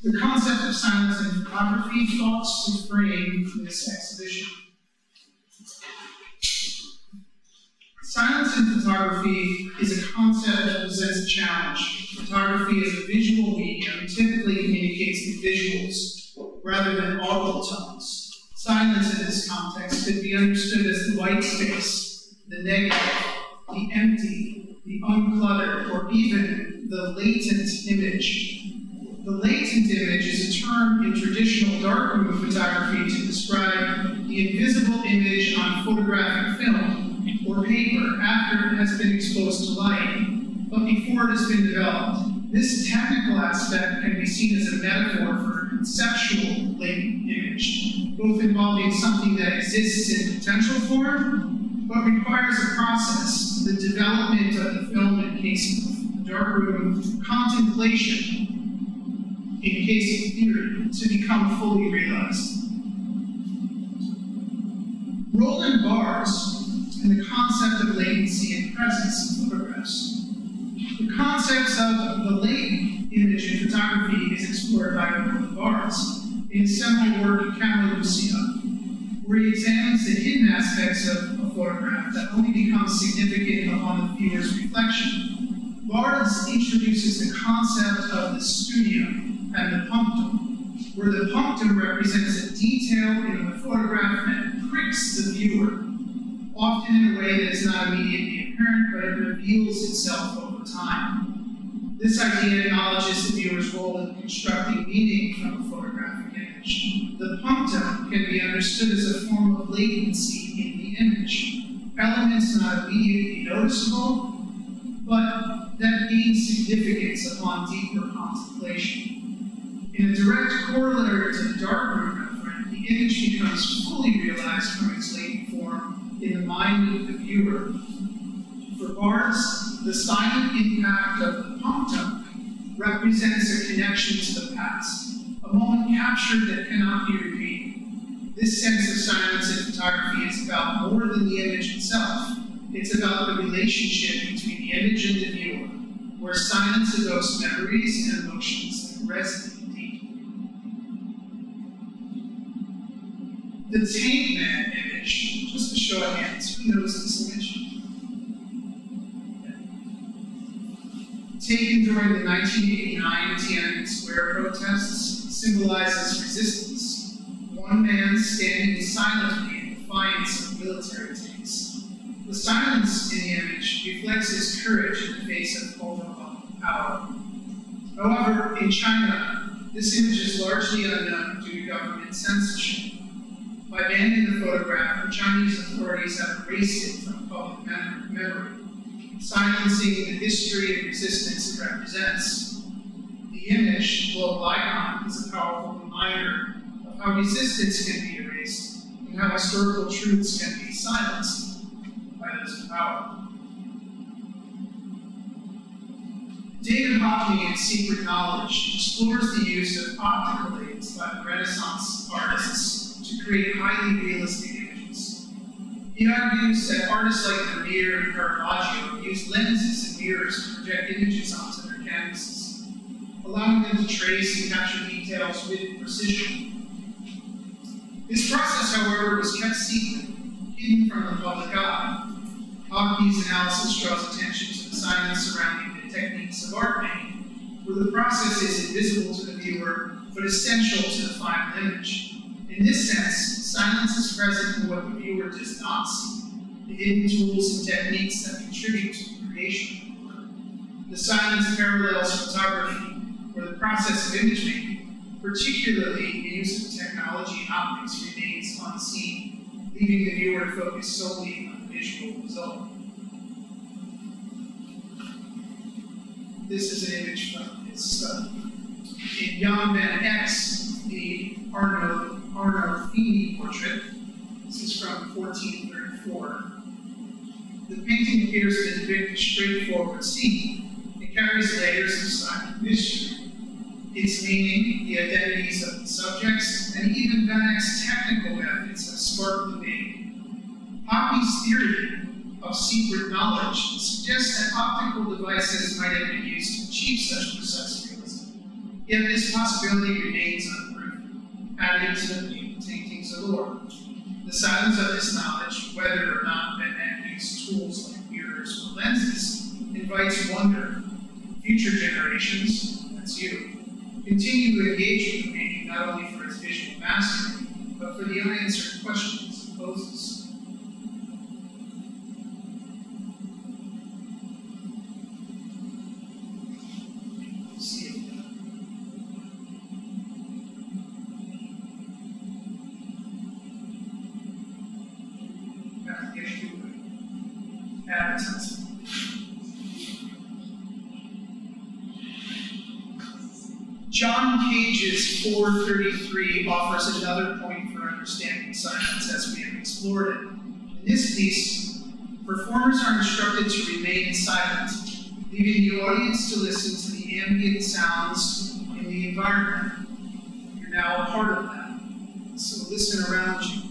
The concept of silence in photography thoughts to frame this exhibition. Silence in photography is a concept that presents a challenge. Photography as a visual medium typically communicates the visuals rather than audible tones. Silence in this context could be understood as the white space, the negative, the empty, the uncluttered, or even the latent image. The latent image is a term in traditional darkroom photography to describe the invisible image on photographic film or paper after it has been exposed to light, but before it has been developed. This technical aspect can be seen as a metaphor for a conceptual latent image, both involving something that exists in potential form, but requires a process, the development of the film in case of darkroom, contemplation in case of theory, to become fully realized. Roland Barthes and the concept of latency and presence in photographs. The concepts of the latent image in photography is explored by Roland Barthes in his seminal work Camera Lucida, where he examines the hidden aspects of a photograph that only become significant upon the viewer's reflection. Barthes introduces the concept of the studio and the punctum, where the punctum represents a detail in the photograph that pricks the viewer, often in a way that is not immediately apparent, but it reveals itself over time. This idea acknowledges the viewer's role in constructing meaning from a photographic image. The punctum can be understood as a form of latency in the image, elements not immediately noticeable, but that gain significance upon deeper contemplation. In a direct corollary to the darkroom referent, the image becomes fully realized from its latent form in the mind of the viewer. For Barthes, the silent impact of the punctum represents a connection to the past, a moment captured that cannot be repeated. This sense of silence in photography is about more than the image itself. It's about the relationship between the image and the viewer, where silence evokes memories and emotions that resonate. The Tank Man image, just a show of hands, who knows this image? Taken during the 1989 Tiananmen Square protests, symbolizes resistance. One man standing silently in defiance of military tanks. The silence in the image reflects his courage in the face of overwhelming power. However, in China, this image is largely unknown due to government censorship. By banning the photograph, the Chinese authorities have erased it from public memory, silencing the history and resistance it represents. The image, below Ligon, is a powerful reminder of how resistance can be erased and how historical truths can be silenced by those in power. David Hockney in Secret Knowledge explores the use of optical aids by the Renaissance artists to create highly realistic images. He argues that artists like Vermeer and Caravaggio use lenses and mirrors to project images onto their canvases, allowing them to trace and capture details with precision. This process, however, was kept secret, hidden from the public eye. Hockney's analysis draws attention to the silence surrounding the techniques of art making, where the process is invisible to the viewer, but essential to the final image. In this sense, silence is present in what the viewer does not see, the hidden tools and techniques that contribute to the creation of the work. The silence parallels photography, where the process of image making, particularly the use of technology and optics, remains unseen, leaving the viewer to focus solely on the visual result. This is an image from his study. In Jan van Eyck's, the Arno Feeney portrait. This is from 1434. The painting appears to depict a straightforward scene. It carries layers of silent mystery. Its meaning, the identities of the subjects, and even Van Eyck's technical methods have sparked debate. Hockney's theory of secret knowledge suggests that optical devices might have been used to achieve such precise realism. Yet this possibility remains unproven, adding to the painting's allure. The silence of this knowledge, whether or not Van Eyck used tools like mirrors or lenses, invites wonder. Future generations, that's you, continue to engage with the painting not only for its visual mastery, but for the unanswered questions it poses. John Cage's 433 offers another point for understanding silence as we have explored it. In this piece, performers are instructed to remain silent, leaving the audience to listen to the ambient sounds in the environment. You're now a part of that, so listen around you.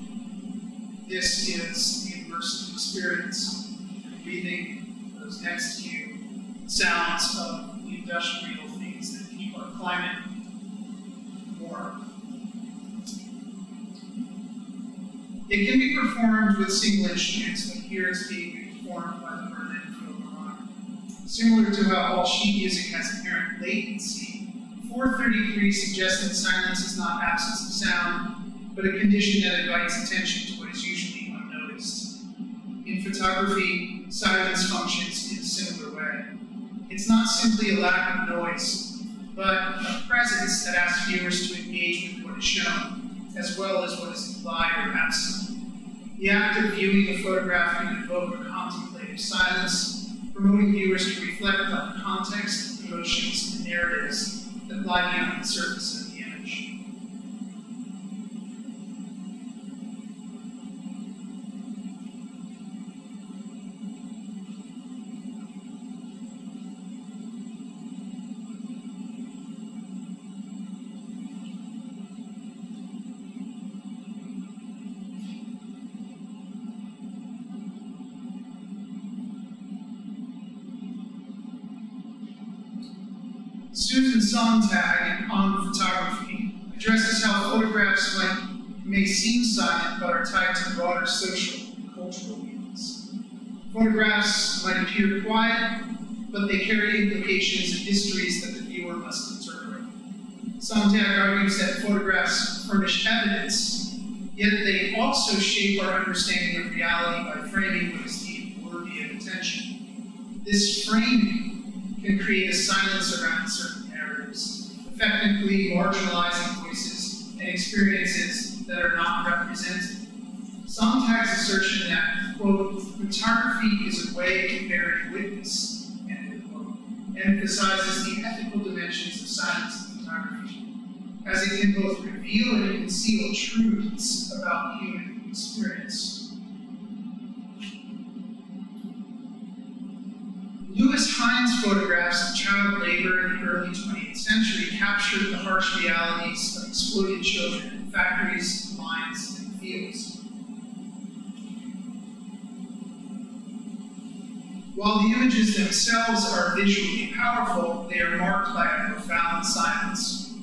This is the immersive experience. Breathing those next to you, sounds of the industrial things that keep our climate warm. It can be performed with single instruments, but here it's being performed by the Berlin Philharmonic. Similar to how all sheet music has inherent latency, 433 suggests that silence is not absence of sound, but a condition that invites attention to what is usually unnoticed. In photography, silence functions in a similar way. It's not simply a lack of noise, but a presence that asks viewers to engage with what is shown, as well as what is implied or absent. The act of viewing a photograph can invoke a contemplative silence, promoting viewers to reflect on the context, emotions, and narratives that lie beyond the surface of the image. Susan Sontag on photography addresses how photographs may seem silent but are tied to broader social and cultural meanings. Photographs might appear quiet, but they carry implications and histories that the viewer must interpret. Sontag argues that photographs furnish evidence, yet they also shape our understanding of reality by framing what is deemed worthy of attention. This framing can create a silence around certain narratives, effectively marginalizing voices and experiences that are not represented. Sontag's assertion that, quote, photography is a way of bearing witness, end quote, emphasizes the ethical dimensions of silence in photography, as it can both reveal and conceal truths about human experience. Lewis Hines' photographs of child labor in the early 20th century captured the harsh realities of exploited children in factories, mines, and fields. While the images themselves are visually powerful, they are marked by a profound silence.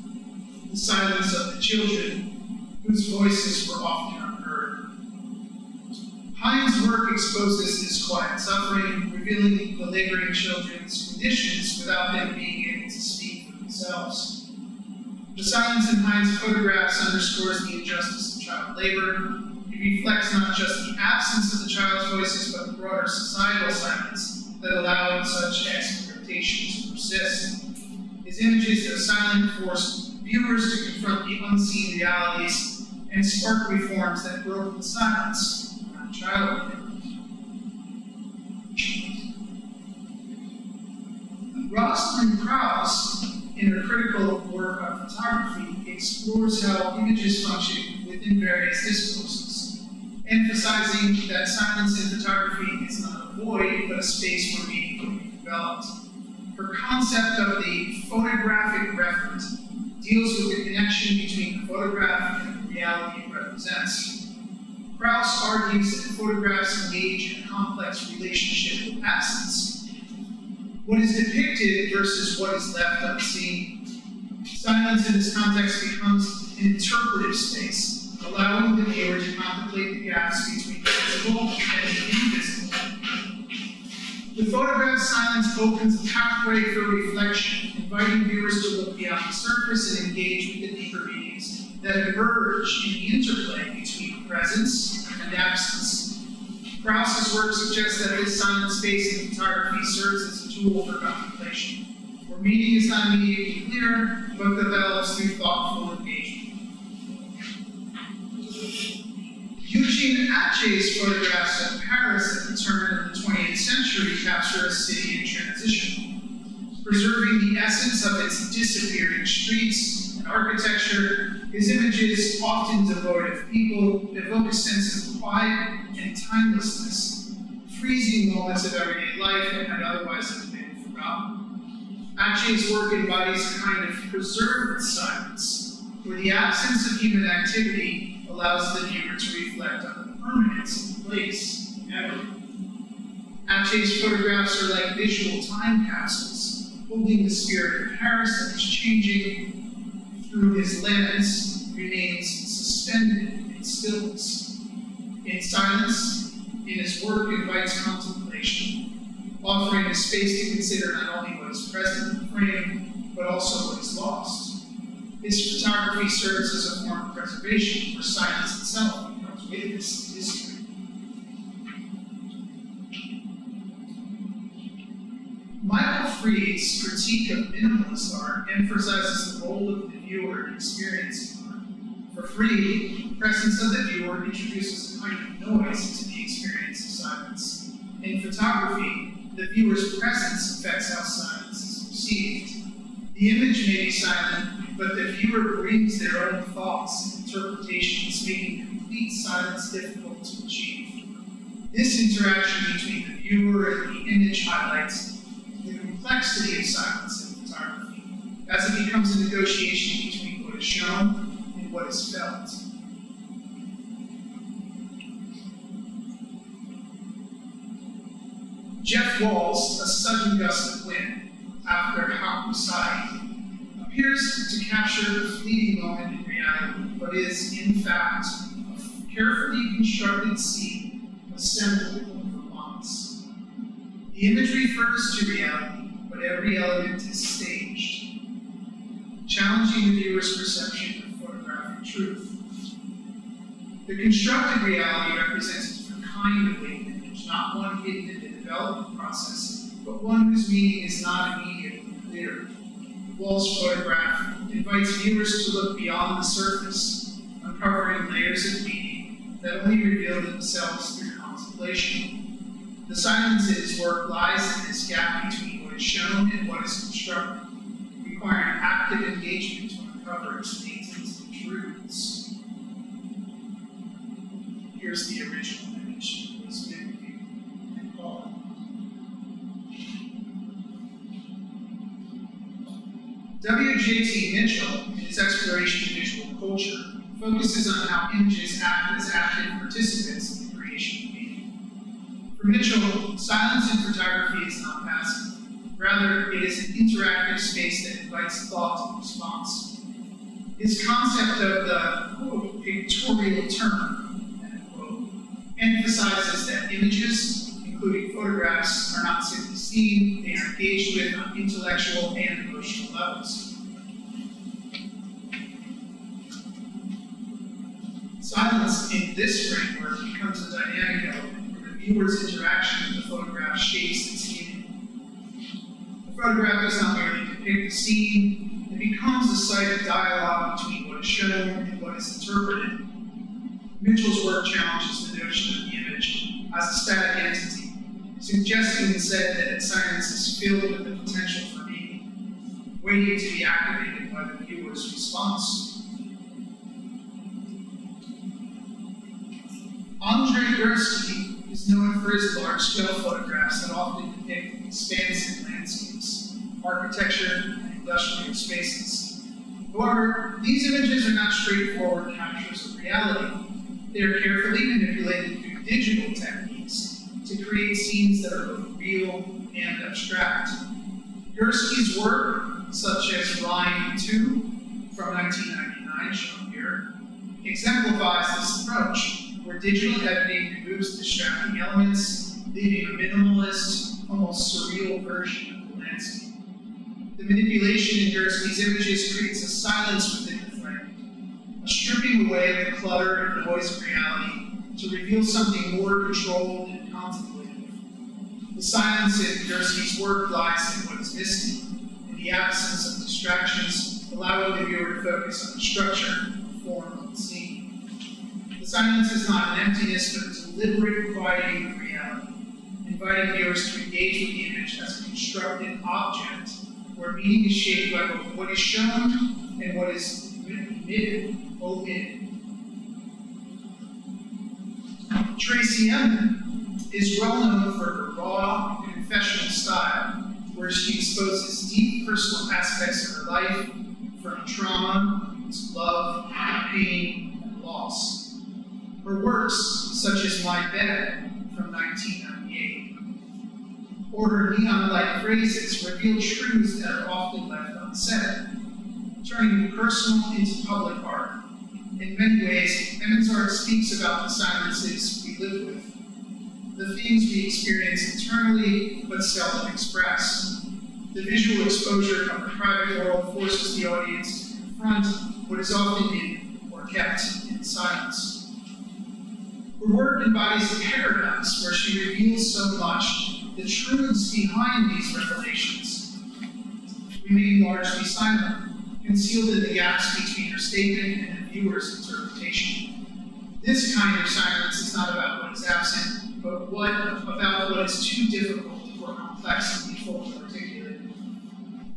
The silence of the children, whose voices were often unheard. Hines' work exposes this quiet suffering, revealing the laboring children's conditions without them being able to speak for themselves. The silence in Hines' photographs underscores the injustice of child labor. It reflects not just the absence of the child's voices, but the broader societal silence that allowed such exploitation to persist. His images of silence force viewers to confront the unseen realities and spark reforms that broke the silence around child labor. Rosalind Krauss, in her critical work on photography, explores how images function within various discourses, emphasizing that silence in photography is not a void, but a space where meaning can be developed. Her concept of the photographic referent deals with the connection between the photograph and the reality it represents. Krauss argues that photographs engage in a complex relationship with absence. What is depicted versus what is left unseen. Silence in this context becomes an interpretive space, allowing the viewer to contemplate the gaps between the visible and the invisible. The photograph's silence opens a pathway for reflection, inviting viewers to look beyond the surface and engage with the deeper meanings that emerge in the interplay between presence and absence. Krauss's work suggests that this silent space in photography serves as a tool for contemplation, where meaning is not immediately clear, but develops through thoughtful engagement. Eugene Atget's photographs of Paris at the turn of the 20th century capture a city in transition. Preserving the essence of its disappearing streets and architecture, his images, often devoid of people, evoke a sense of quiet and timelessness, freezing moments of everyday life that might otherwise have been forgotten. Atget's work embodies a kind of preserved silence, where the absence of human activity allows the viewer to reflect on the permanence of place and memory. Atget's photographs are like visual time capsules, holding the spirit of Paris that is changing through his lens, remains suspended in stillness. In silence, in his work invites contemplation, offering a space to consider not only what is present in the frame, but also what is lost. His photography serves as a form of preservation, where silence itself becomes witness to history. Michael Fried's critique of minimalist art emphasizes the role of the viewer in experiencing art. For Fried, the presence of the viewer introduces a kind of noise into the experience of silence. In photography, the viewer's presence affects how silence is perceived. The image may be silent, but the viewer brings their own thoughts and interpretations, making complete silence difficult to achieve. This interaction between the viewer and the image highlights the complexity of silence in photography, as it becomes a negotiation between what is shown and what is felt. Jeff Wall's A Sudden Gust of Wind, after Hakusai, appears to capture a fleeting moment in reality, but is, in fact, a carefully constructed scene assembled over months. The image refers to reality, but every element is staged, challenging the viewer's perception of photographic truth. The constructed reality represents a different kind of latent image, not one hidden in the development process, but one whose meaning is not immediately clear. Wall's photograph invites viewers to look beyond the surface, uncovering layers of meaning that only reveal themselves through contemplation. The silence in his work lies in this gap between what is shown and what is constructed, requiring active engagement to uncover its latent truths. Here's the original image. It was mimicking and called. WJT Mitchell, in his exploration of visual culture, focuses on how images act as active participants in the creation of meaning. For Mitchell, silence in photography is not passive. Rather, it is an interactive space that invites thought and response. His concept of the, quote, pictorial turn, end quote, emphasizes that images, including photographs, are not simply seen, they are engaged with on intellectual and emotional levels. Silence in this framework becomes a dynamic element where the viewer's interaction with the photograph shapes its meaning. The photograph does not merely depict a scene, it becomes a site of dialogue between what is shown and what is interpreted. Mitchell's work challenges the notion of the image as a static entity, suggesting instead that its silence is filled with the potential for meaning, waiting to be activated by the viewer's response. Andreas Gursky is known for his large-scale photographs that often depict expansive landscapes, architecture, and industrial spaces. However, these images are not straightforward captures of reality. They are carefully manipulated through digital techniques to create scenes that are both real and abstract. Gursky's work, such as Line 2, exemplifies this approach, where digital editing removes distracting elements, leaving a minimalist, almost surreal version of the landscape. The manipulation in Gursky's images creates a silence within the frame, a stripping away of the clutter and noise of reality to reveal something more controlled and contemplative. The silence in Gursky's work lies in what is missing, in the absence of distractions, allowing the viewer to focus on the structure, form of the scene. The silence is not an emptiness, but a deliberate quieting of reality, inviting viewers to engage with the image as a constructed object, where meaning is shaped by both what is shown and what is emitted, omitted. Tracy Emin is well known for her raw, confessional style, where she exposes deep personal aspects of her life, from trauma to love, pain, and loss. Her works, such as My Bed from 1998, or her neon-like phrases, reveal truths that are often left unsaid, turning personal into public art. In many ways, Emin's art speaks about the silences we live with, the things we experience internally but seldom express. The visual exposure of the private world forces the audience to confront what is often hidden or kept in silence. Her work embodies a paradox where she reveals so much, the truths behind these revelations remain largely silent, concealed in the gaps between her statement and the viewer's interpretation. This kind of silence is not about what is absent, but about what is too difficult or complex to be fully articulated.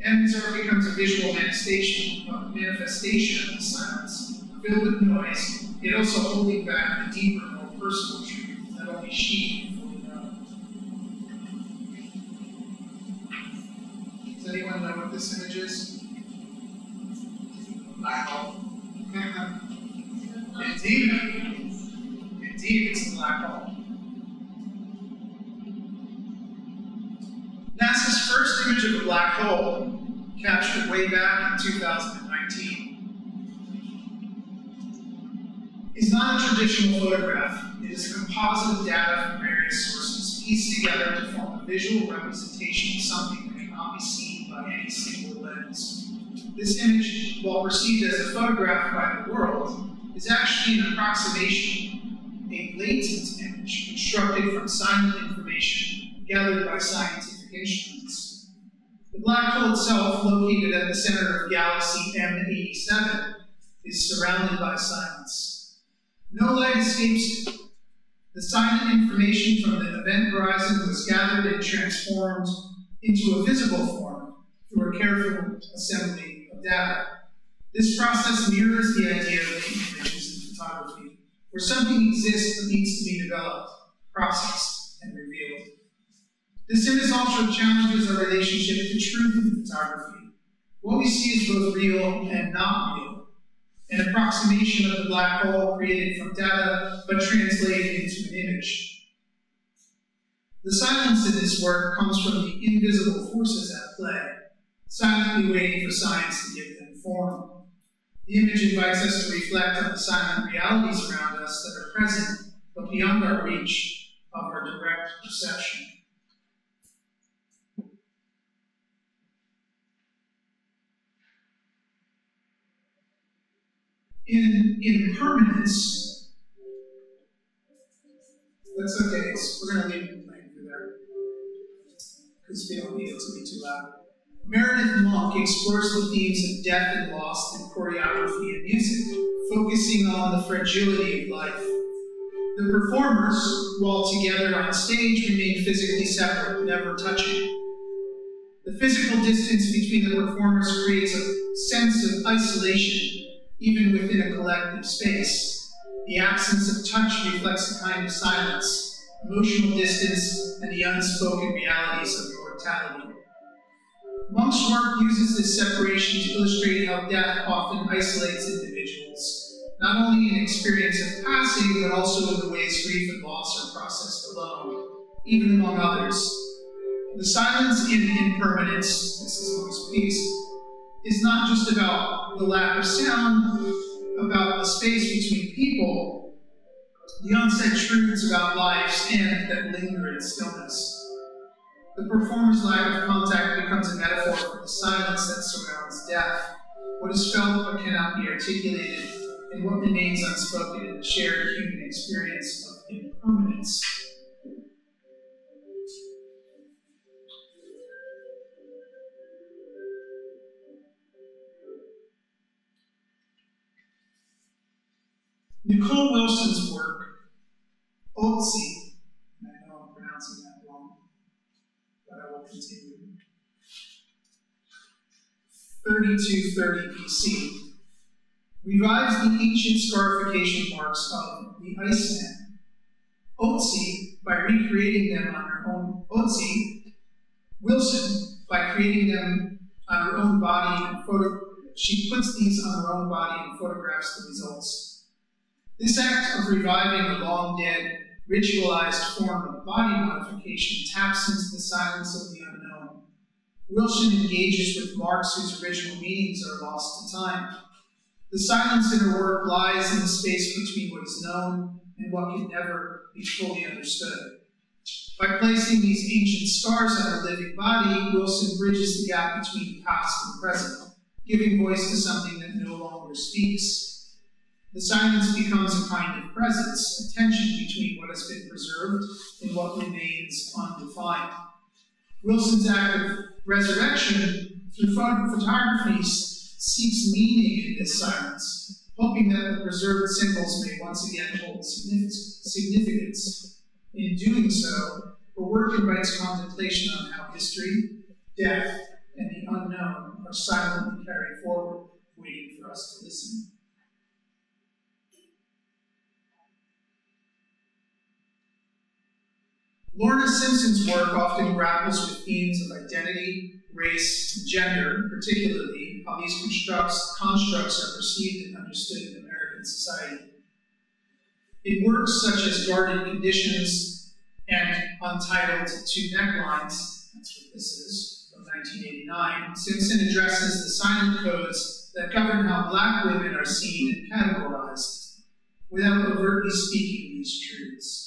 Emin's art becomes a visual manifestation of the silence, filled with noise, yet also holding back the deeper, more personal truth that only she can fully know. Does anyone know what this image is? Black hole. Indeed, it's a black hole. NASA's first image of a black hole, captured way back in 2019, is not a traditional photograph. It is a composite of data from various sources, pieced together to form a visual representation of something that cannot be seen by any single lens. This image, while perceived as a photograph by the world, is actually an approximation, a latent image constructed from silent information gathered by scientific instruments. The black hole itself, located at the center of galaxy M87, is surrounded by silence. No light escapes it. The silent information from the event horizon was gathered and transformed into a visible form through a careful assembly of data. This process mirrors the idea of latent images in photography, where something exists that needs to be developed, processed, and revealed. This image also challenges our relationship to truth in photography. What we see is both real and not real, an approximation of the black hole created from data, but translated into an image. The silence in this work comes from the invisible forces at play, silently waiting for science to give them form. The image invites us to reflect on the silent realities around us that are present, but beyond our reach of our direct perception. In impermanence, that's okay, we're going to leave it playing through there, because we don't need it to be too loud. Meredith Monk explores the themes of death and loss through choreography and music, focusing on the fragility of life. The performers, while together on stage, remain physically separate, never touching. The physical distance between the performers creates a sense of isolation, even within a collective space. The absence of touch reflects a kind of silence, emotional distance, and the unspoken realities of mortality. Monk's work uses this separation to illustrate how death often isolates individuals, not only in experience of passing, but also in the ways grief and loss are processed alone, even among others. The silence in impermanence, this is Monk's piece, is not just about the lack of sound, about the space between people, the unsaid truths about life's end that linger in stillness. The performer's lack of contact becomes a metaphor for the silence that surrounds death, what is felt but cannot be articulated, and what remains unspoken in the shared human experience of impermanence. Nicole Wilson's work, Otzi, and I know I'm pronouncing that wrong, but I will continue. 3230 BC, revives the ancient scarification marks of the Iceman. Otzi, by recreating them on her own, Wilson, by creating them on her own body and she puts these on her own body and photographs the results. This act of reviving a long-dead, ritualized form of body modification taps into the silence of the unknown. Wilson engages with marks whose original meanings are lost to time. The silence in her work lies in the space between what is known and what can never be fully understood. By placing these ancient scars on her living body, Wilson bridges the gap between past and present, giving voice to something that no longer speaks. The silence becomes a kind of presence, a tension between what has been preserved and what remains undefined. Wilson's act of resurrection through photography seeks meaning in this silence, hoping that the preserved symbols may once again hold significance. In doing so, her work invites contemplation on how history, death, and the unknown are silently carried forward, waiting for us to listen. Lorna Simpson's work often grapples with themes of identity, race, and gender, particularly how these constructs are perceived and understood in American society. In works such as Guarded Conditions and Untitled Two Necklines, that's what this is, from 1989, Simpson addresses the silent codes that govern how Black women are seen and categorized, without overtly speaking these truths.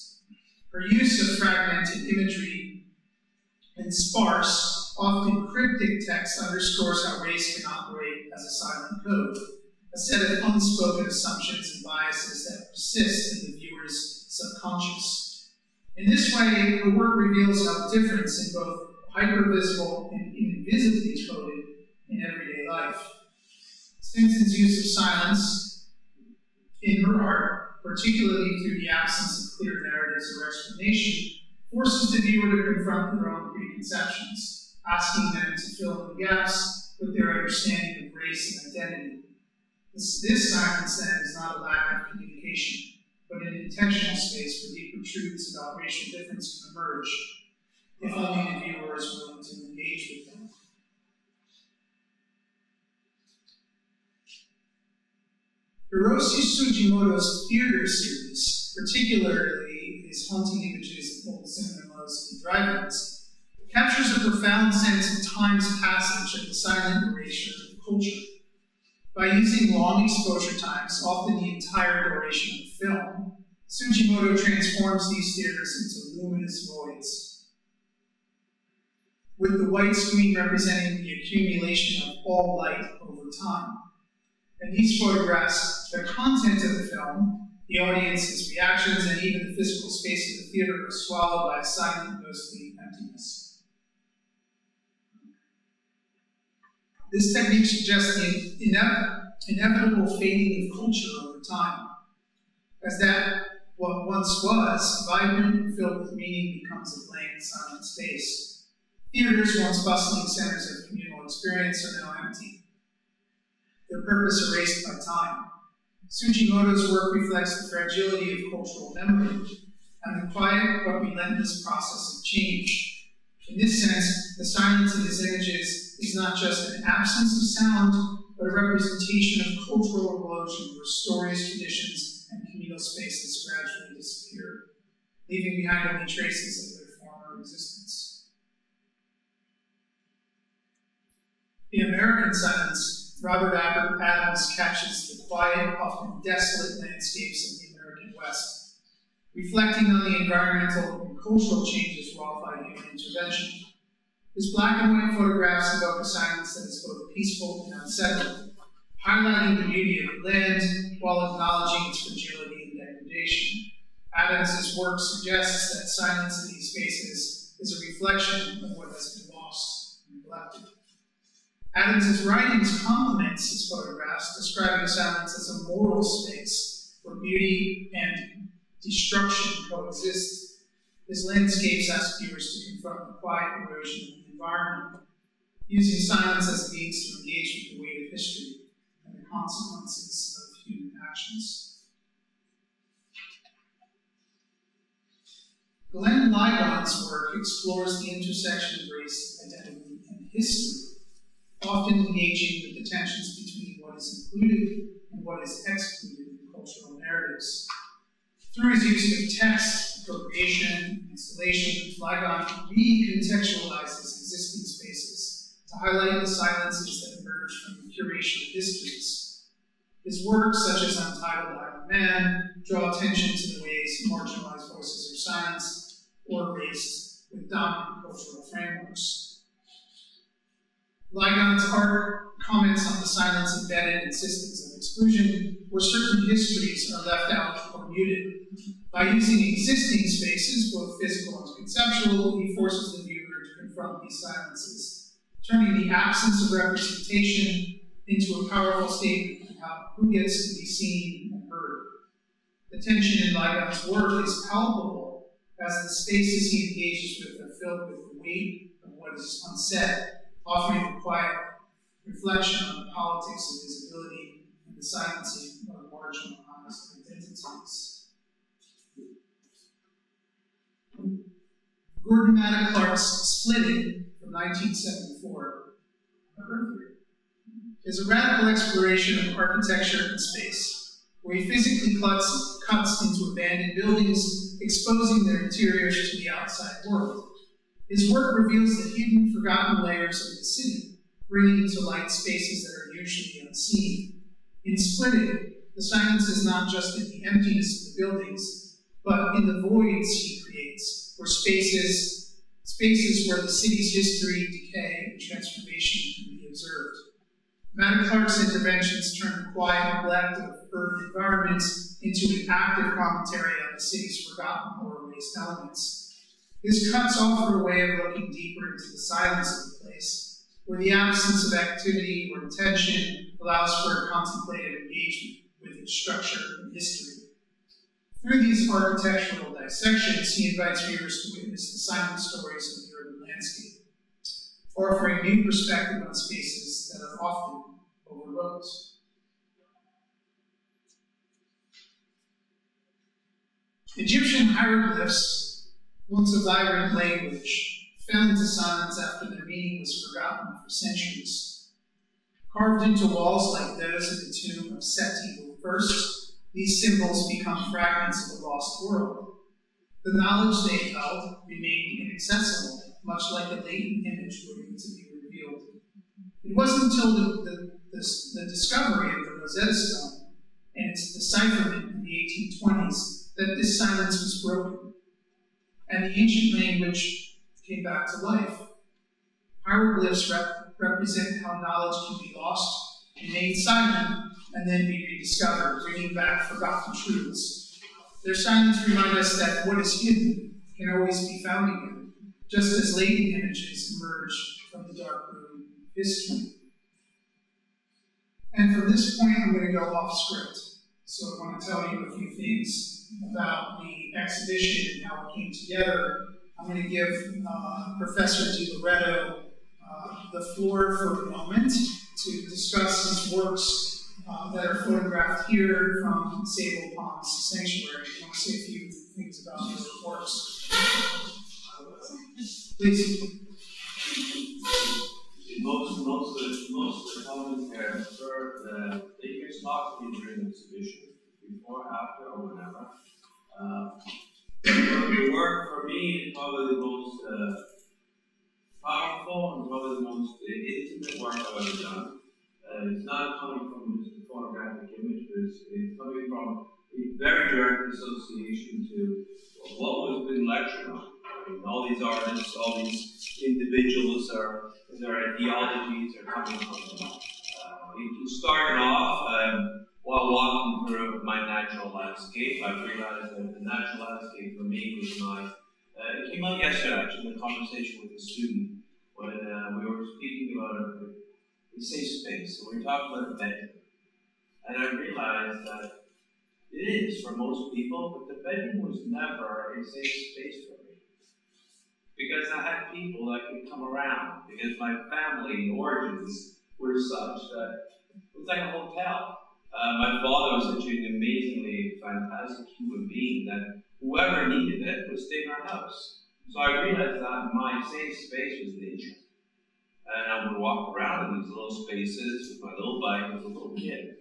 Her use of fragmented imagery and sparse, often cryptic text underscores how race can operate as a silent code, a set of unspoken assumptions and biases that persist in the viewer's subconscious. In this way, her work reveals how difference in both hypervisible and invisibly coded in everyday life. Simpson's use of silence in her art, particularly through the absence of clear narratives or explanation, forces the viewer to confront their own preconceptions, asking them to fill in the gaps with their understanding of race and identity. This silence, then, is not a lack of communication, but an intentional space where deeper truths about racial difference can emerge, if only the viewer is willing to engage with them. Hiroshi Sugimoto's theater series, particularly his haunting images of old cinemas and drive-ins, captures a profound sense of time's passage and the silent erasure of culture. By using long exposure times, often the entire duration of the film, Sugimoto transforms these theaters into luminous voids, with the white screen representing the accumulation of all light over time. And these photographs, the content of the film, the audience's reactions, and even the physical space of the theater are swallowed by a silent, ghostly emptiness. This technique suggests the inevitable fading of culture over time, as that what once was, vibrant and filled with meaning, becomes a blank, silent space. Theaters, once bustling centers of communal experience, are now empty, their purpose erased by time. Sugimoto's work reflects the fragility of cultural memory and the quiet but relentless process of change. In this sense, the silence in his images is not just an absence of sound, but a representation of cultural erosion where stories, traditions, and communal spaces gradually disappear, leaving behind only traces of their former existence. The American silence Robert Adams catches the quiet, often desolate landscapes of the American West, reflecting on the environmental and cultural changes wrought by human intervention. His black and white photographs evoke a silence that is both peaceful and unsettling, highlighting the beauty of the land while acknowledging its fragility and degradation. Adams's work suggests that silence in these spaces is a reflection of what has been lost and neglected. Adams's writings complements his photographs, describing silence as a moral space where beauty and destruction coexist. His landscapes ask viewers to confront the quiet erosion of the environment, using silence as a means to engage with the weight of history and the consequences of human actions. Glenn Ligon's work explores the intersection of race, identity, and history, often engaging with the tensions between what is included and what is excluded in cultural narratives. Through his use of text, appropriation, installation, Ligon recontextualizes existing spaces to highlight the silences that emerge from the curation of histories. His works, such as Untitled Island Man, draw attention to the ways marginalized voices are silenced or erased with dominant cultural frameworks. Ligon's art comments on the silence embedded in systems of exclusion, where certain histories are left out or muted. By using existing spaces, both physical and conceptual, he forces the viewer to confront these silences, turning the absence of representation into a powerful statement about who gets to be seen and heard. The tension in Ligon's work is palpable, as the spaces he engages with are filled with the weight of what is unsaid, offering a quiet reflection on the politics of visibility and the silencing of marginalized identities. Gordon Matta Clark's Splitting from 1974 is a radical exploration of architecture and space, where he physically cuts into abandoned buildings, exposing their interiors to the outside world. His work reveals the hidden, forgotten layers of the city, bringing to light spaces that are usually unseen. In Splitting, the silence is not just in the emptiness of the buildings, but in the voids he creates, or spaces where the city's history, decay, and transformation can be observed. Matta Clark's interventions turn the quiet neglect of urban environments into an active commentary on the city's forgotten or erased elements. His cuts offer a way of looking deeper into the silence of the place, where the absence of activity or intention allows for a contemplative engagement with its structure and history. Through these architectural dissections, he invites viewers to witness the silent stories of the urban landscape, offering new perspective on spaces that are often overlooked. Egyptian hieroglyphs, once a vibrant language, fell into silence after their meaning was forgotten for centuries. Carved into walls like those of the tomb of Seti I, these symbols become fragments of a lost world. The knowledge they held remained inaccessible, much like a latent image waiting to be revealed. It wasn't until the discovery of the Rosetta Stone and its decipherment in the 1820s that this silence was broken, and the ancient language came back to life. Hieroglyphs represent how knowledge can be lost, remain silent, and then be rediscovered, bringing back forgotten truths. Their silence reminds us that what is hidden can always be found again, just as latent images emerge from the dark room of history. And from this point, I'm going to go off script. So I want to tell you a few things about the exhibition and how it came together. I'm going to give Professor Di Loreto the floor for a moment to discuss his works that are photographed here from Sable Pond's Sanctuary. I want to say a few things about his works. Please. Most of the comments here refer that they can start during the exhibition, before, after, or whenever. Your work for me is probably the most powerful and probably the most intimate work I've ever done. It's not coming from just a photographic image, but it's coming from a very direct association to what was being lectured on. I mean, all these artists, all these individuals, their ideologies are coming from them. It started off while walking through my natural landscape. I realized that the natural landscape for me was it came out yesterday, actually, in a conversation with a student when we were speaking about a safe space. So we were talking about a bedroom. And I realized that it is for most people, but the bedroom was never a safe space for me. Because I had people that could come around, because my family origins were such that it was like a hotel. My father was such an amazingly fantastic human being that whoever needed it would stay in our house. So I realized that my safe space was nature. And I would walk around in these little spaces with my little bike as a little kid.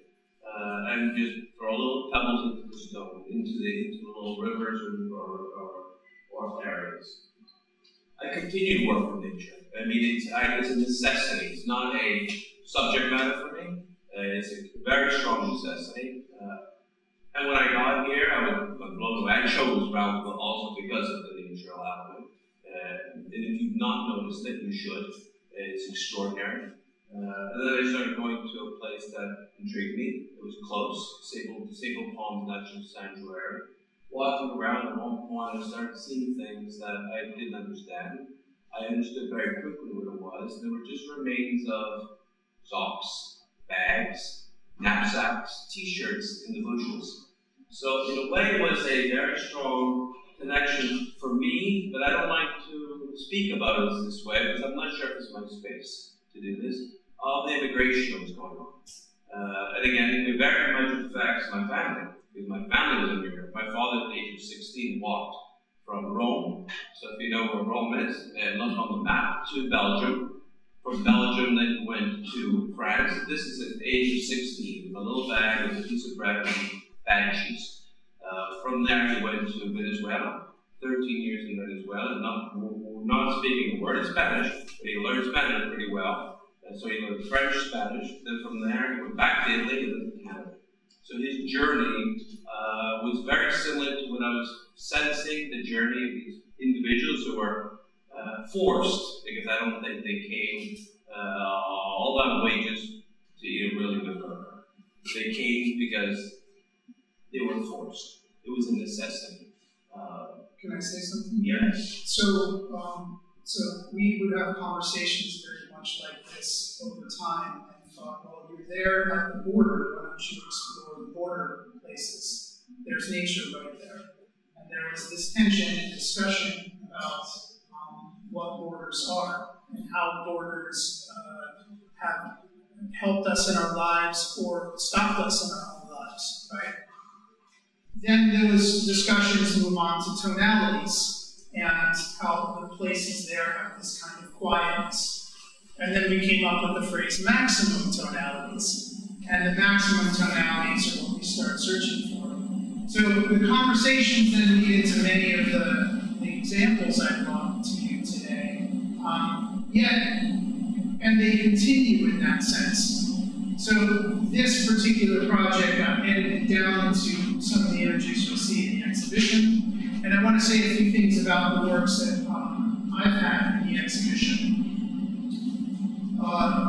And just throw little pebbles into the stone, into the little rivers or areas. I continue to work with nature. I mean, it's a necessity. It's not a subject matter for me. It's a very strong necessity. And when I got here, I was blown away. I chose Round also because of the nature element. And if you've not noticed it, you should. It's extraordinary. And then I started going to a place that intrigued me. It was close, Sable Palms National Sanctuary. Walking around at one point, I started seeing things that I didn't understand. I understood very quickly what it was. There were just remains of socks, bags, knapsacks, t-shirts in the bushes. So in a way, it was a very strong connection for me, but I don't like to speak about it this way because I'm not sure if it's my space to do this. All the immigration that was going on. And again, it very much affects my family, because my family was immigrant. My father, at the age of 16, walked from Rome, so if you know where Rome is, and look on the map, to Belgium. From Belgium, then he went to France. This is at the age of 16, with a little bag with a piece of bread and bag of cheese. From there, he went to Venezuela. 13 years in Venezuela, not speaking a word of Spanish, but he learned Spanish pretty well. So he learned French, Spanish, then from there he went back to Italy and then to Canada. So his journey was very similar to what I was sensing, the journey of these individuals who were forced, because I don't think they came all that way just to eat a really good burger. They came because they were forced. It was a necessity. Can I say something? Yes. So we would have conversations very much like this over time, and thought, well, you're there at the border, why don't you explore the border places? There's nature right there. And there was this tension and discussion about what borders are, and how borders have helped us in our lives or stopped us in our own lives, right? Then there was discussions move on to tonalities, and how the places there have this kind of quietness. And then we came up with the phrase maximum tonalities. And the maximum tonalities are what we start searching for. So the conversations then leaded to many of the examples I brought to you today. And they continue in that sense. So this particular project got edited down into some of the images you'll see in the exhibition. And I want to say a few things about the works that I've had in the exhibition.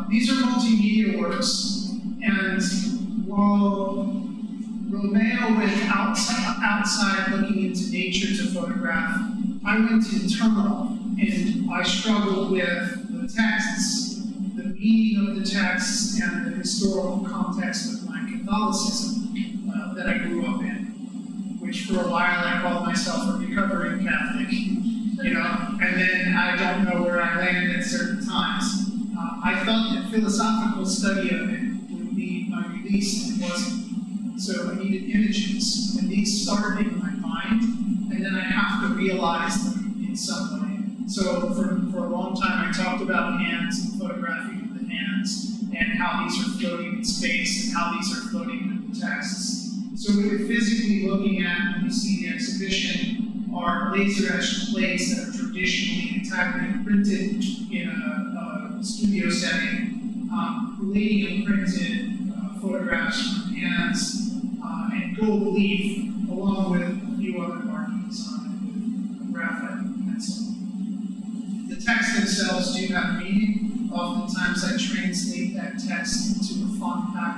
These are multimedia works, and while Romeo went outside looking into nature to photograph, I went internal, and I struggled with the texts, the meaning of the texts, and the historical context of my Catholicism that I grew up in. Which for a while I called myself a recovering Catholic, and then I don't know where I landed at certain times. I thought that philosophical study of it would be my release, and it wasn't. So I needed images, and these started in my mind, and then I have to realize them in some way. So for a long time I talked about hands and photographing of the hands, and how these are floating in space, and how these are floating in the texts. So what you're physically looking at when you see the exhibition are laser-etched plates that are traditionally entirely printed in a studio setting. palladium printed photographs from hands, and gold leaf, along with a few other markings on it with graphite and pencil. The texts themselves do have meaning. Oftentimes I translate that text into a font pack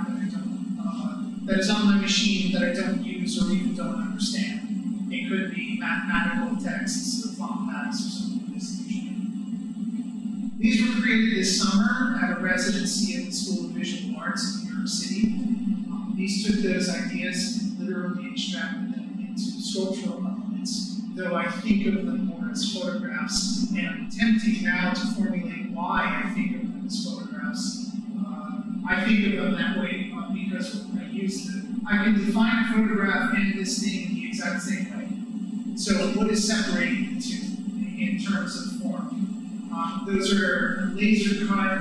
that is on my machine that I don't use or even don't understand. It could be mathematical texts or font packs or something of this nature. These were created this summer at a residency at the School of Visual Arts in New York City. These took those ideas and literally extracted them into sculptural elements, though I think of them more as photographs, and I'm attempting now to formulate why I think of them as photographs. I think of them that way because I use them. I can define a photograph and this thing in the exact same way. So what is separating the two in terms of form? Those are laser cut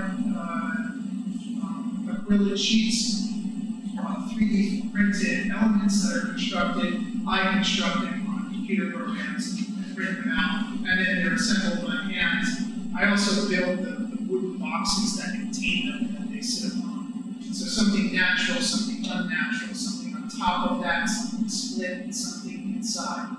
acrylic sheets, 3D printed elements that are constructed. I construct them on computer programs and print them out, and then they're assembled by hand. I also build the wooden boxes that contain them and that they sit upon. So something natural, something unnatural, something on top of that, something split, and something inside.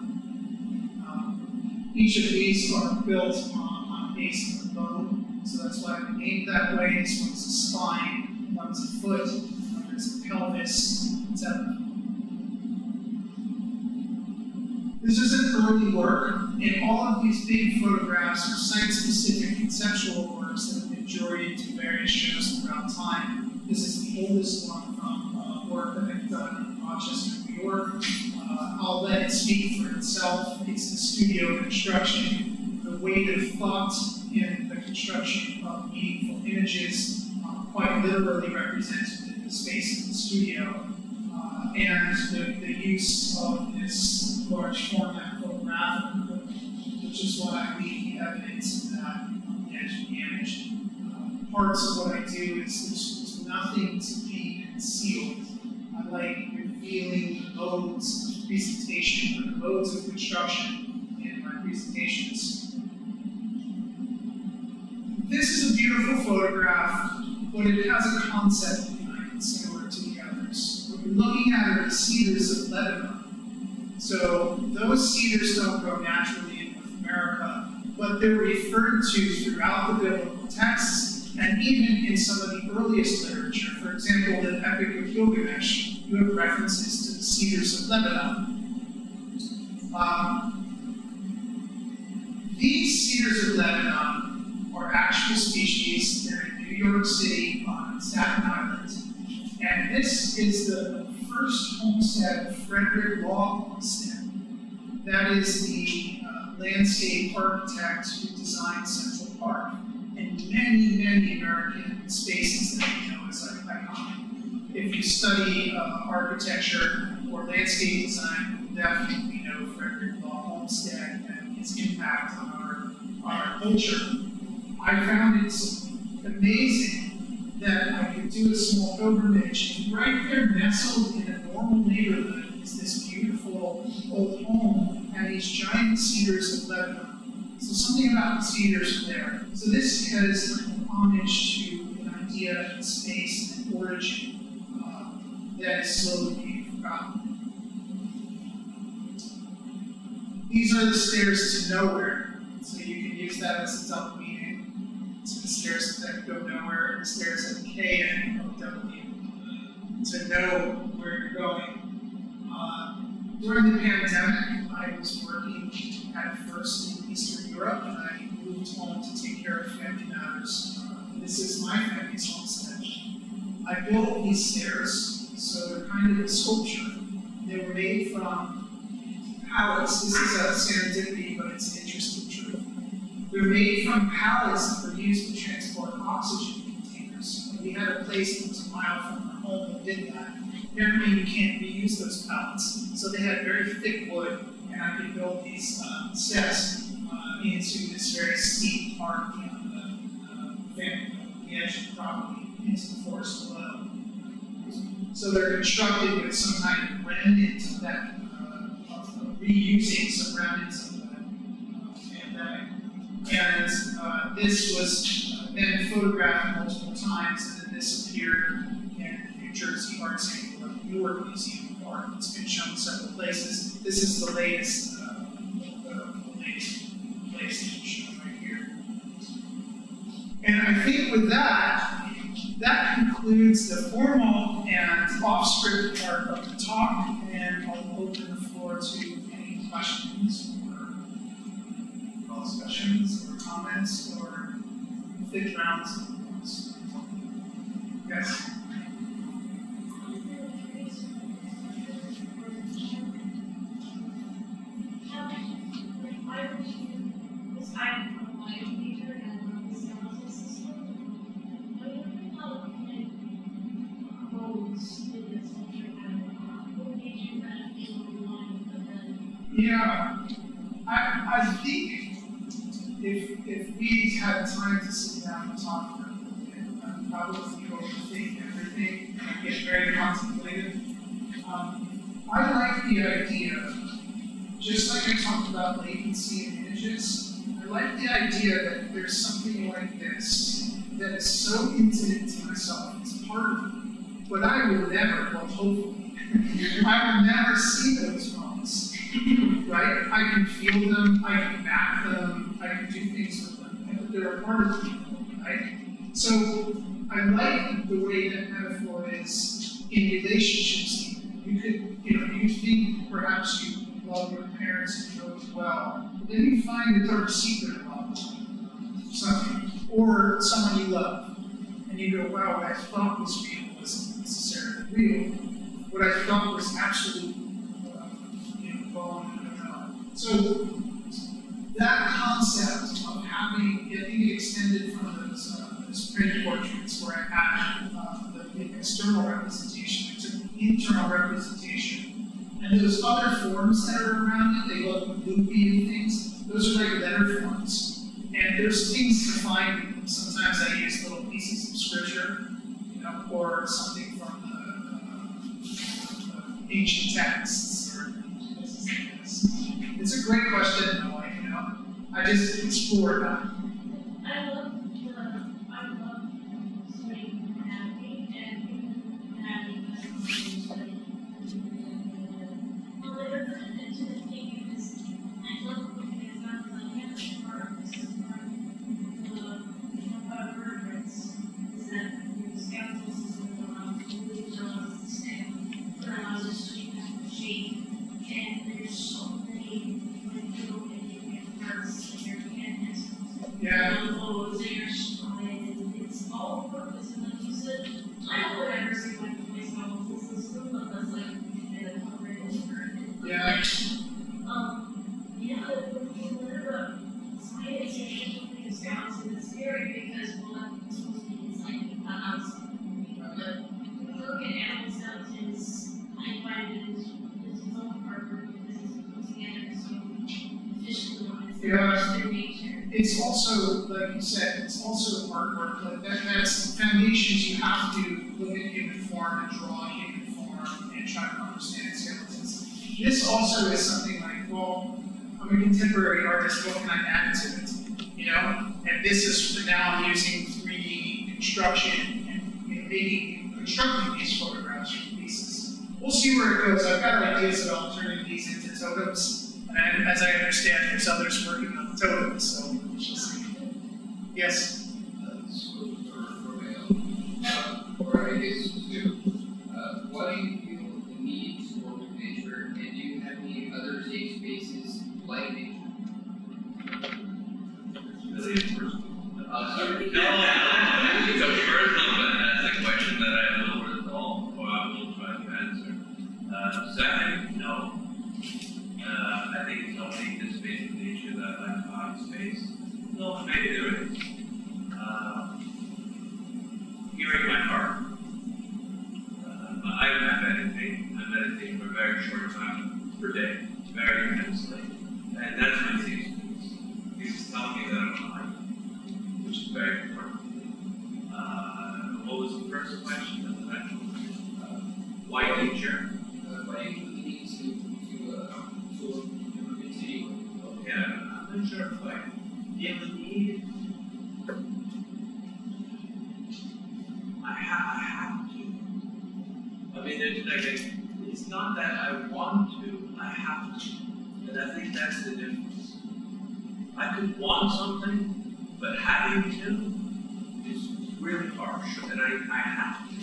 Each of these are built on a base of a bone, so that's why they're named that way. This one's a spine, one's a foot, one's a pelvis, etc. This is an early work, and all of these big photographs are site-specific conceptual works that have been juried to various shows throughout time. This is the oldest one from work that I've done in Rochester, New York. I'll let it speak for itself. It's the studio construction, the weight of thought in the construction of meaningful images, quite literally represented in the space of the studio, and the use of this large format photographic equipment, which is why I leave the evidence of that on the edge of the image. Parts of what I do is there's nothing to be concealed. I like revealing the modes of presentation, or the modes of construction in my presentations. This is a beautiful photograph, but it has a concept behind it similar to the others. What you're looking at are the cedars of Lebanon. So those cedars don't grow naturally in North America, but they're referred to throughout the biblical texts, and even in some of the earliest literature. For example, the Epic of Gilgamesh, you have references to the cedars of Lebanon. These cedars of Lebanon are actual species. They're in New York City on Staten Island. And this is the first homestead, Frederick Law Homestead. That is the landscape architect who designed Central Park and many American spaces that we know as iconic. If you study architecture or landscape design, you'll definitely know Frederick Law Homestead and its impact on our culture. I found it amazing that I could do a small pilgrimage, and right there, nestled in a normal neighborhood, is this beautiful old home and these giant cedars of Lebanon. So something about the cedars there. So this is an homage to an idea of space and origin that is slowly being forgotten. These are the stairs to nowhere. So you can use that as a double meaning. So the stairs that go nowhere, and the stairs that K and W to know where you're going. During the pandemic, I was working at first in Eastern Europe, and I moved home to take care of family matters. This is my family's homestead. I built these stairs, so they're kind of a sculpture. They were made from pallets. This is a serendipity, but it's an interesting truth. They're made from pallets that were used to transport oxygen containers. And we had a place that was a mile from our home that did that. Apparently, you can't reuse those pallets. So they had very thick wood, and I could build these steps into this very steep arc on the edge of the property into the forest below. So they're constructed with some kind of remnant of that, reusing some remnants of the pandemic. And this was then photographed multiple times, and then this appeared in New Jersey Art Sample at the New York Museum of Art. It's been shown several places. This is the latest place it's shown right here. And I think with that, that concludes the formal and off-script part of the talk, and I'll open the floor to any questions or discussions or comments or thick rounds of thoughts. Yes? Yeah, I think if we had time to sit down and talk for a little bit, I'd probably overthink everything and get very contemplative. I like the idea, just like I talked about latency in images, I like the idea that there's something like this that is so intimate to myself, it's part of me, but I will never, well hopefully, I will never see those moments. Right? I can feel them, I can map them, I can do things with them, but they're a part of me, right? So I like the way that metaphor is in relationships. You could, you think perhaps you love your parents and know as well, but then you find a dark secret about something, or someone you love, and you go, wow, what I thought was real wasn't necessarily real. What I thought was absolute so that concept of having, I think it extended from those print portraits where I had the external representation, I took the internal representation, and those other forms that are around it, they look loopy and things, those are like letter forms. And there's things to find in them. Sometimes I use little pieces of scripture, or something from the ancient texts, or places like this. It's a great question, though, I just explored that. I love studying anatomy and anatomy well, there's an interesting thing because I love looking at stuff like anatomy part. This is part of vertebrates. Is that the skeletal system allows the stem, but allows us to have the shape. And there's so many little parts in your hand. Yeah. There's spine, it's all purpose. And like you said, I don't know if I've ever seen like the place skeletal system, but that's like in a covered Yeah. Yeah, when you learn about science and something is skeleton, it's scary because well, it's supposed to be inside the house. But when you look at animal skeletons, I find it is it's also, like you said, it's also artwork. Like that's foundations. You have to look at human form and draw human form and try to understand skeletons. This also is something like, well, I'm a contemporary artist. What can I add to it? And this is now I'm using 3D construction and constructing these photographs from pieces. We'll see where it goes. I've got ideas about turning these into totems. And as I understand, there's others working on the totems, so we'll see. Yes? For Romeo, or I guess too, what do you feel the need to work with nature, and do you have any other safe spaces like nature? Really personal. It's a personal, but that's a question that I will resolve, or I will try to answer. Second, no. I think it's only the space of nature that I find space. No, maybe there is. Hearing my heart. I meditate. I meditate for a very short time per day, very intensely. And that's my safe space. Because telling me that I'm alive, which is very important. What was the first question? Why nature? Why do you feel the need to continue? Yeah, I'm not sure if I feel the need. that I want to, I have to. And I think that's the difference. I could want something, but having to is really harsh, and I have to.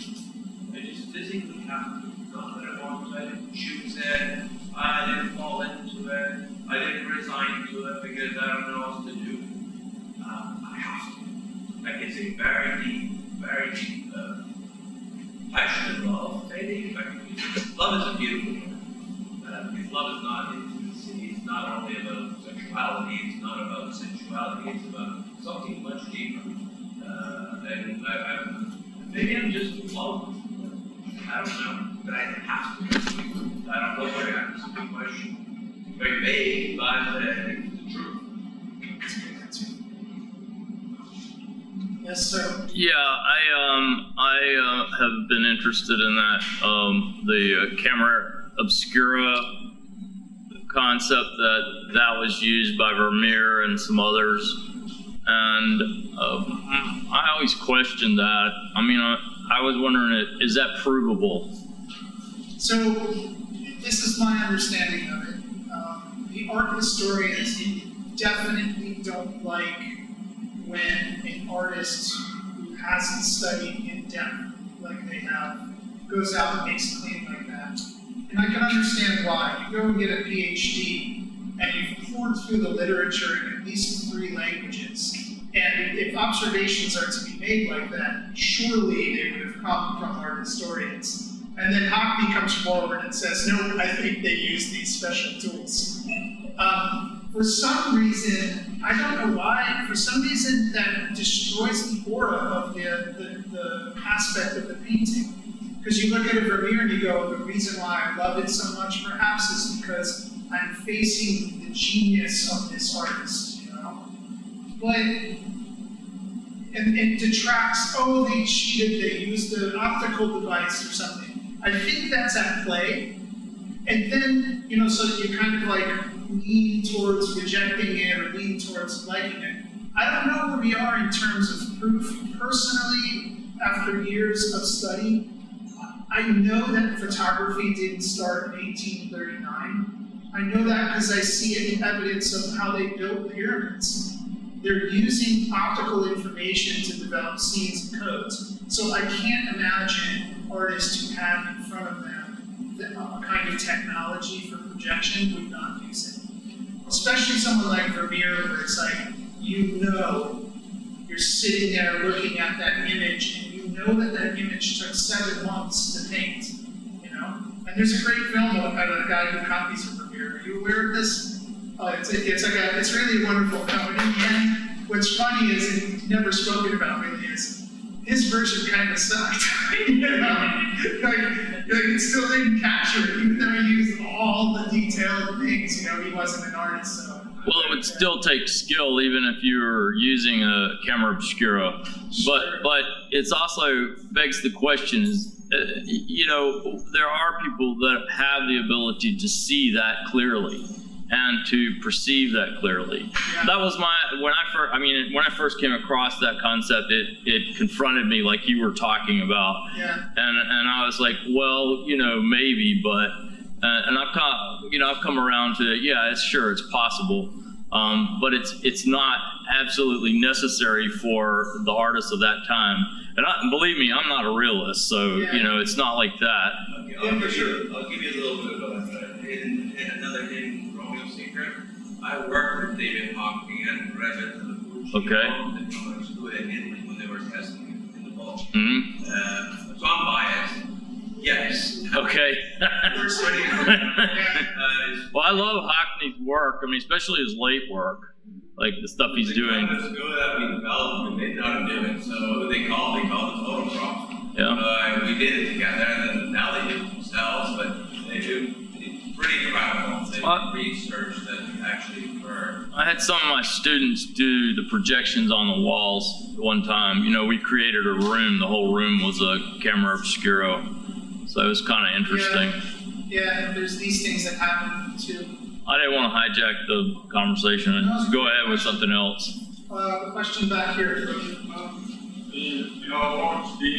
I just physically have to. Not that I want to, I didn't choose it, I didn't fall into it, I didn't resign to it because I don't know what to do. I have to. Like it's a very deep, passionate love. Maybe love is a beautiful thing. Because love is not intimacy, it's not only about sexuality, it's not about sensuality, it's about something much deeper. Maybe I'm just in love. I don't know, but I have to. I don't know where I answer the question. Very vague, but it's the truth. Yes, sir. Yeah, I have been interested in that, the camera obscura concept that was used by Vermeer and some others, and I always questioned that. I mean, I was wondering, is that provable? So, this is my understanding of it. The art historians definitely don't like when an artist who hasn't studied in depth like they have goes out and makes a claim like that. And I can understand why. You go and get a PhD and you've poured through the literature in at least 3 languages. And if observations are to be made like that, surely they would have come from art historians. And then Hockney comes forward and says, no, I think they use these special tools. For some reason, I don't know why, for some reason that destroys the aura of the aspect of the painting. Because you look at a Vermeer and you go, the reason why I love it so much perhaps is because I'm facing the genius of this artist, you know? But, and it detracts, oh, they cheated, they used an optical device or something. I think that's at play. And then, you know, so you kind of like lean towards rejecting it or lean towards liking it. I don't know where we are in terms of proof. Personally, after years of study, I know that photography didn't start in 1839. I know that because I see it in evidence of how they built pyramids. They're using optical information to develop scenes and codes. So I can't imagine artists who have in front of them a kind of technology for projection would not use it. Especially someone like Vermeer, where it's like, you know, you're sitting there looking at that image, and you know that that image took 7 months to paint, you know? And there's a great film about a guy who copies of Vermeer. Are you aware of this? It's really a wonderful film. And in the end, what's funny is, and never spoken about really, is his version kind of sucked. You know? like it still didn't capture it, even though he used all the detailed things. You know, he wasn't an artist, so. Well, it would still take skill, even if you were using a camera obscura. Sure. But it's also begs the question is, you know, there are people that have the ability to see that clearly and to perceive that clearly. Yeah. That was when I first came across that concept, it confronted me like you were talking about. Yeah. And I was like, well, you know, maybe, but and I've come around to, yeah, it's possible, but it's not absolutely necessary for the artists of that time. And believe me, I'm not a realist, so Yeah. you know, it's not like that. Okay, Yeah, for sure. I'll give you a little bit of in another hidden Romeo secret. I worked with David Hockney and Revit and the Fuji. Okay. The colors good in Italy when they were testing it in the ball. Mm-hmm. So I'm biased. Yes. Okay. First ready. Well, I love Hockney's work. I mean, especially his late work, like the stuff he's doing. The school that we developed, and they know how to do it. So they call the photograph. Yeah. We did it together, and then now they do it themselves, but they do. It's pretty incredible. They research that actually occur. I had some of my students do the projections on the walls one time. You know, we created a room. The whole room was a camera obscura. So it was kind of interesting. Yeah, there's these things that happen too. I didn't want to hijack the conversation and No, go ahead with something else. Question back here. In our art, the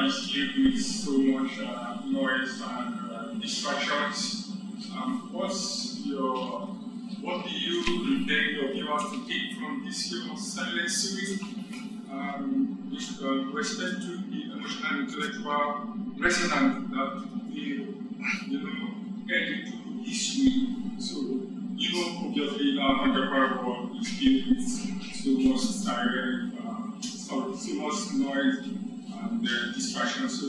is filled with so much noise and distractions. What do you intend your viewers to take from this your silent series with respect to the emotional intellectual resonance that we, get into history? So, obviously our contemporary world is filled with so much siren, so much noise and distraction. So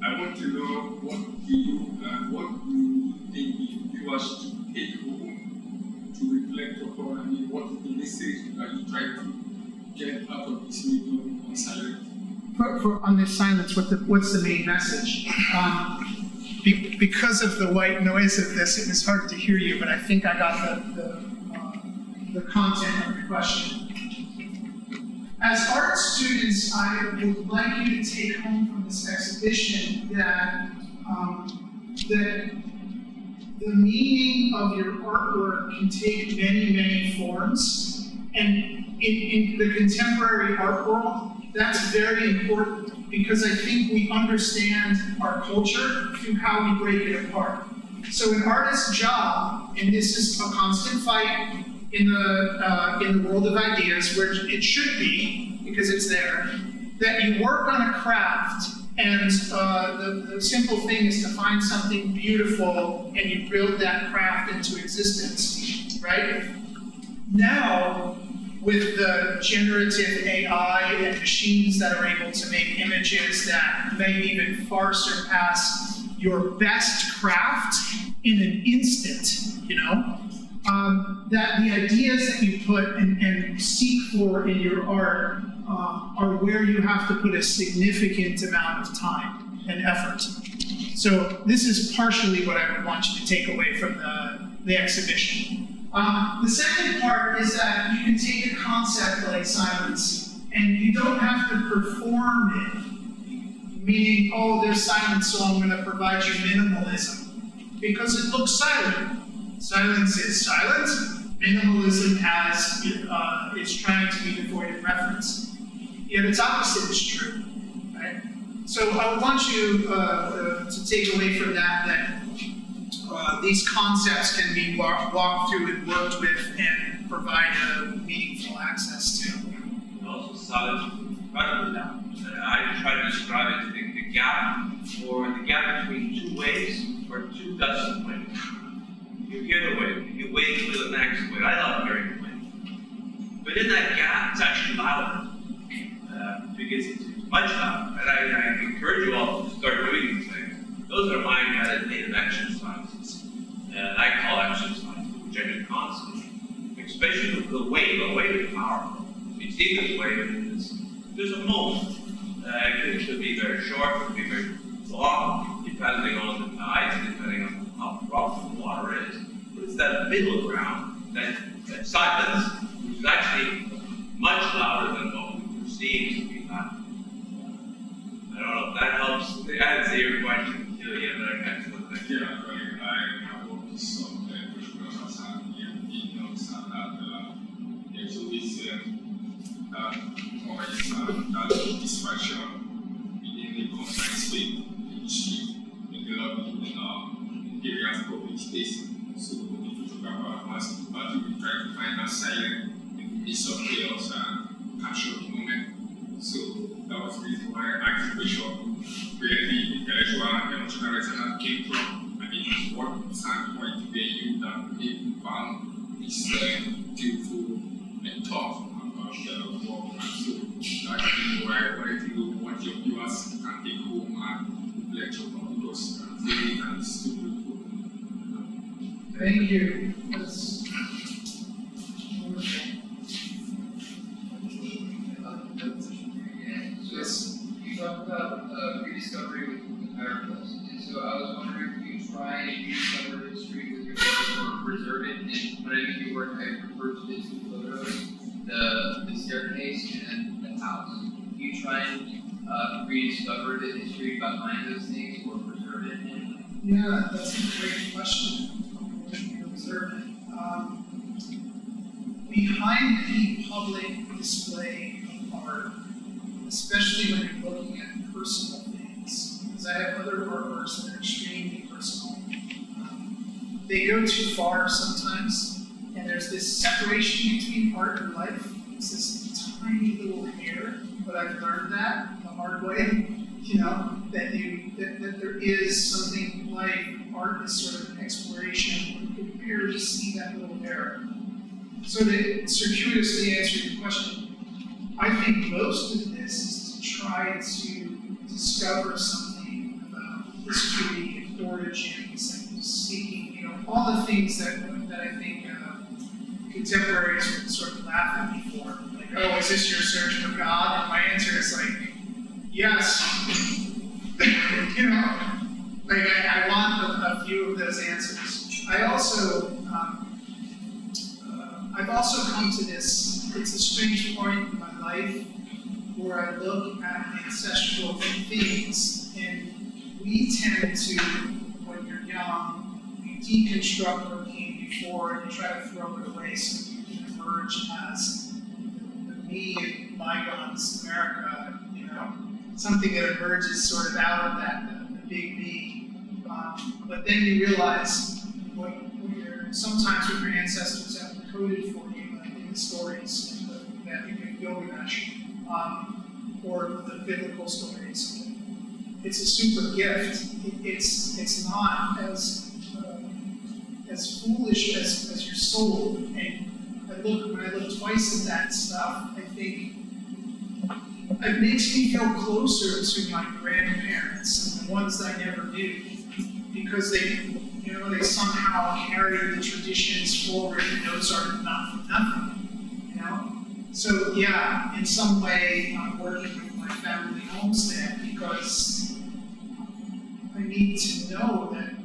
I want to know what do you think the viewers should take home to reflect upon. What is the message that you try to get out of this medium on silence? On this silence, what's the main message? Because of the white noise of this, it was hard to hear you, but I think I got the content of the question. As art students, I would like you to take home from this exhibition that the meaning of your artwork can take many, many forms. And in the contemporary art world, that's very important because I think we understand our culture through how we break it apart. So an artist's job, and this is a constant fight in the world of ideas, where it should be, because it's there, that you work on a craft, and the simple thing is to find something beautiful, and you build that craft into existence, right? Now, with the generative AI and machines that are able to make images that may even far surpass your best craft in an instant, that the ideas that you put and seek for in your art are where you have to put a significant amount of time and effort. So this is partially what I would want you to take away from the exhibition. The second part is that you can take a concept like silence, and you don't have to perform it, meaning, oh, there's silence, so I'm going to provide you minimalism, because it looks silent. Silence is silent. Minimalism is trying to be devoid of reference. Yet its opposite is true, right? So I would want you to take away from that these concepts can be walked through and worked with and provide a meaningful access to. And also silence is incredibly loud. I try to describe it as the gap between two waves or two gusts of wind. You hear the wave, you wait for the next wave. I love hearing the wind. But in that gap, it's actually louder. Because it's much louder. And I encourage you all to start doing these things. Those are my meditative exercises. I call exercises, which I do constantly. Especially the wave. A wave is powerful. So you see this wave, and there's a moment. It could be very short, it could be very long, depending on the tides, depending on how rough the water is. But it's that middle ground, that silence, which is actually much louder than what we perceive to be loud. I don't know if that helps to answer your question. I work with some professionals and engineers, and there's always that distraction within the confined space, in the street, in the lobby, in areas of public space. So the photographer must be trying to find that silent in the midst of chaos and capture the moment. So that was the reason why I asked the Bishop where the intellectual and emotional resonance came from. I mean, what standpoint were you that made you found this beautiful and tough about the work? And so that's why I wanted to know what your viewers can take home and reflect on, because it's and it's still beautiful. Thank you. That's wonderful. Yes. You talked about rediscovery with hieroglyphs, and so I was wondering if you try and rediscover history with your work or preserve it. And when I mean your work, I refer to the two photos, the staircase and the house. Do you try and rediscover the history behind those things or preserve it? Yeah, that's a great question. Preserve it. Behind any public display of art, especially when you're looking at personal things, because I have other artworks that are extremely personal, they go too far sometimes, and there's this separation between art and life. It's this tiny little hair, but I've learned that the hard way, that there is something like art is sort of an exploration. You can barely see that little hair. So to circuitously answer your question, I think most of this is to try to discover something about history and origins and seeking, all the things that I think contemporaries would sort of laugh at me for. Like, oh, is this your search for God? And my answer is like, yes. I want a few of those answers. I've also come to this, it's a strange point in my life where I look at ancestral things, and we tend to, when you're young, you deconstruct what came before and you try to throw it away so you can emerge as the me in Ligon's America, something that emerges sort of out of that, the big me. But then you realize sometimes what your ancestors have coded for you, like in the stories that you can Gilgamesh, or the biblical stories. It's a super gift. It's not as foolish as your soul. And when I look twice at that stuff, I think it makes me feel closer to my grandparents and the ones that I never knew, because they somehow carry the traditions forward, and those are not for nothing, So yeah, in some way, I'm working with my family homestead because I need to know that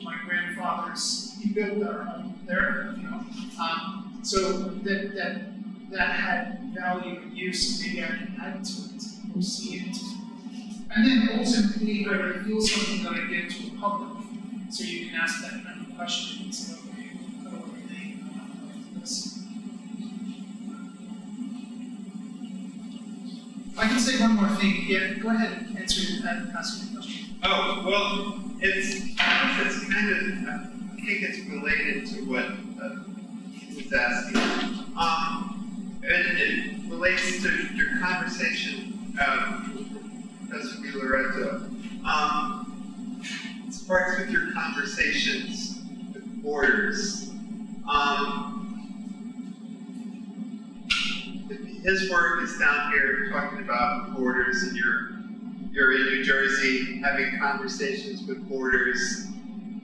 my grandfathers, he built their home there, so that had value and use, and maybe I can add to it or see it. And then ultimately, I reveal something that I give to the public. So you can ask that kind of question. So, how do I relate to this? I can say one more thing. Yeah, go ahead and ask me the question. Oh, well, it's kind of, I think it's related to what he was asking. And it relates to your conversation with Professor Di Loreto. It sparks with your conversations with borders. His work is down here talking about borders, and you're in New Jersey having conversations with borders.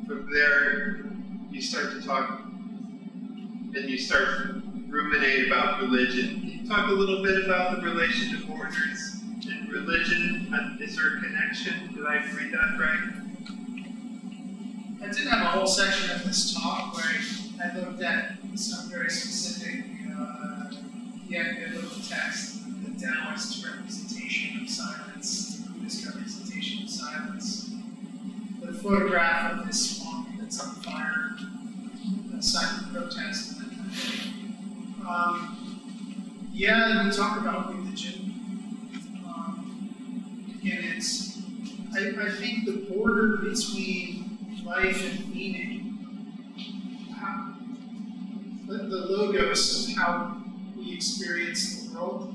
From there, you start to talk, and you start to ruminate about religion. Can you talk a little bit about the relation to borders and religion? Is there a connection? Did I read that right? I did have a whole section of this talk where I looked at some very specific biblical text, the Taoist representation of silence, the Buddhist representation of silence, the photograph of this monk that's on fire, the silent protest, and that kind of thing. We talk about religion, and I think the border between life and meaning, the logos of how we experience the world,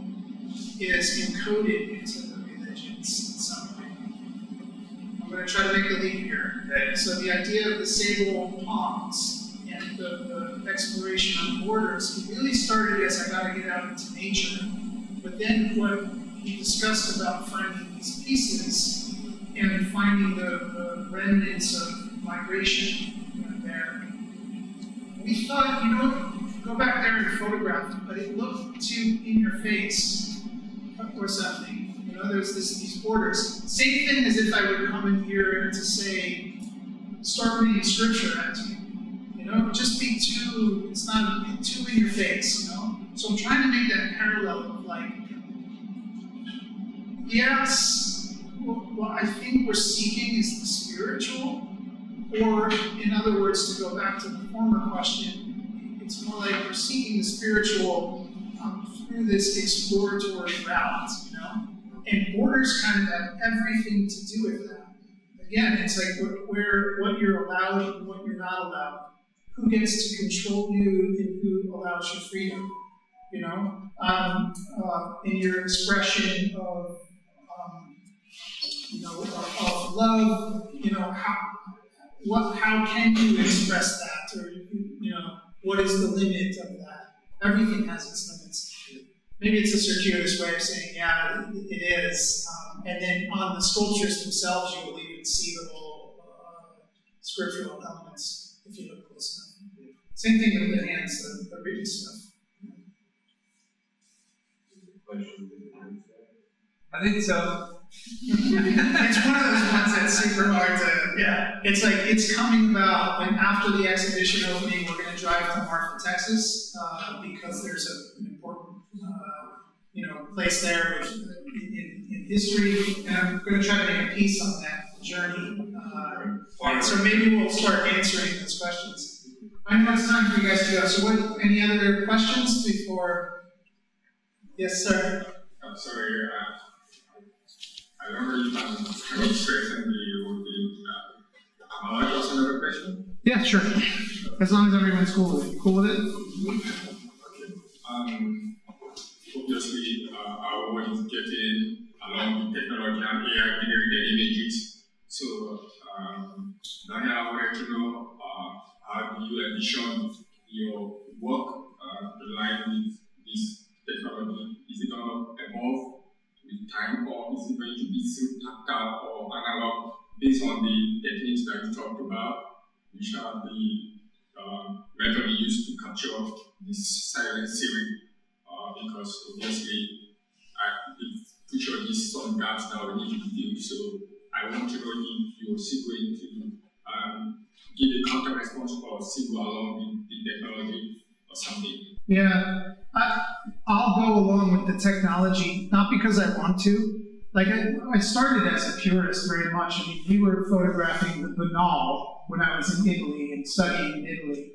is encoded into the religions in some way. I'm going to try to make a leap here. Okay? So the idea of the sable palms and the exploration on borders, it really started as I got to get out into nature. But then what he discussed about finding these pieces and finding the remnants of migration there, we thought, go back there and photograph it, but it looked too in your face or something. There's these borders. Same thing as if I would come in here and to say, start reading scripture at you. Just be too, it's not too in your face, So I'm trying to make that parallel of yes, what I think we're seeking is the spiritual, or in other words, to go back to the former question, it's more like we're seeking the spiritual through this exploratory route, And borders kind of have everything to do with that. again, it's like what you're allowed and what you're not allowed. Who gets to control you and who allows you freedom? You know, in your expression of, of love. You know, how can you express that, or what is the limit of that? Everything has its limits. Maybe it's a circuitous way of saying, yeah, it is. And then on the sculptures themselves, you will even see little scriptural elements if you look close enough. Same thing with the hands, the written stuff. I think so. It's one of those ones that's super hard to, yeah. It's like, it's coming about when after the exhibition opening, we're going to drive to Marfa, Texas, because there's an important, place there in history, and I'm going to try to make a piece on that journey. So maybe we'll start answering those questions. I know it's time for you guys to go. So any other questions before? Yes, sir. I'm sorry, I don't really have any question. Am I allowed to ask another question? Yeah, sure. As long as everyone's cool with it. Cool with it? Obviously, our world is getting along with technology and AI generated images. So, Daniel, I wanted to know how do you envision your work aligned with this technology? Is it going to evolve with time, or is it going to be still tactile or analog based on the techniques that you talked about, which are the method used to capture this silent series? Because obviously, the picture is some gaps that we need to be filled. So I want to know if you're still going to give a counter response or still go along with the technology or something. Yeah, I'll go along with the technology, not because I want to. Like, I started as a purist very much. I mean, we were photographing the banal when I was in Italy and studying in Italy.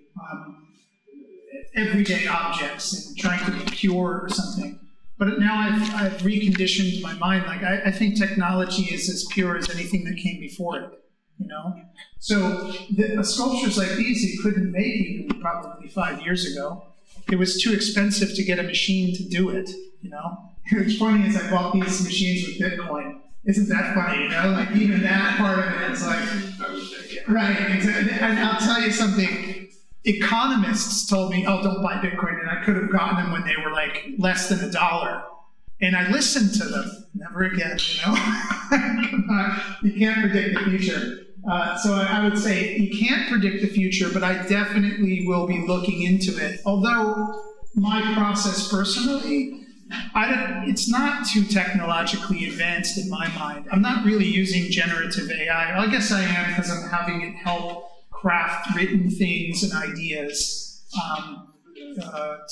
Everyday objects and trying to be pure or something. But now I've reconditioned my mind. Like, I think technology is as pure as anything that came before it, So sculptures like these you couldn't make even probably 5 years ago. It was too expensive to get a machine to do it, What's funny is I bought these machines with Bitcoin. Isn't that funny, Like, even that part of it is like, right, exactly. And I'll tell you something. Economists told me, oh, don't buy Bitcoin, and I could have gotten them when they were like less than $1. And I listened to them. Never again, You can't predict the future. So I would say you can't predict the future, but I definitely will be looking into it. Although my process personally, it's not too technologically advanced in my mind. I'm not really using generative AI. I guess I am because I'm having it help craft written things and ideas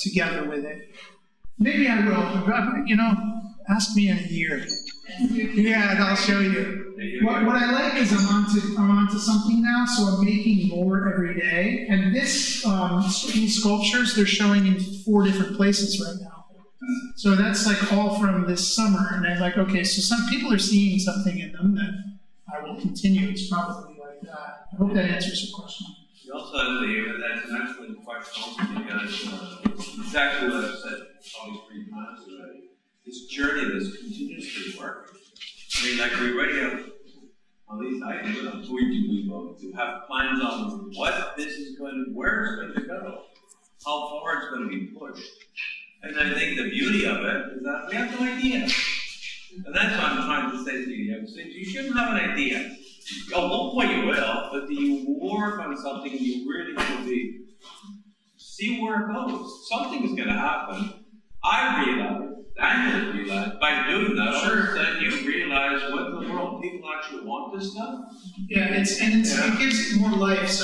together with it. Maybe I will. Ask me in a year. Yeah, and I'll show you. What I like is I'm onto something now, so I'm making more every day. And these sculptures, they're showing in 4 different places right now. So that's like all from this summer. And I'm like, okay, so some people are seeing something in them that I will continue. It's probably like that. I hope that answers your question. You also have that's an excellent question also because exactly what I've said probably 3 times already. This journey that's continuously working. I mean, like we already have all these ideas of we vote to have plans on what this is going to, where it's going to go, how far it's going to be pushed. And I think the beauty of it is that we have no idea. And that's what I'm trying to say to you. You shouldn't have an idea. At one point you will, but do you work on something and you really should be? See where it goes. Something is going to happen. I realize, Daniel realized, by doing that, all of a sudden you realize what in the world people actually want this stuff. Yeah, it gives it more life. So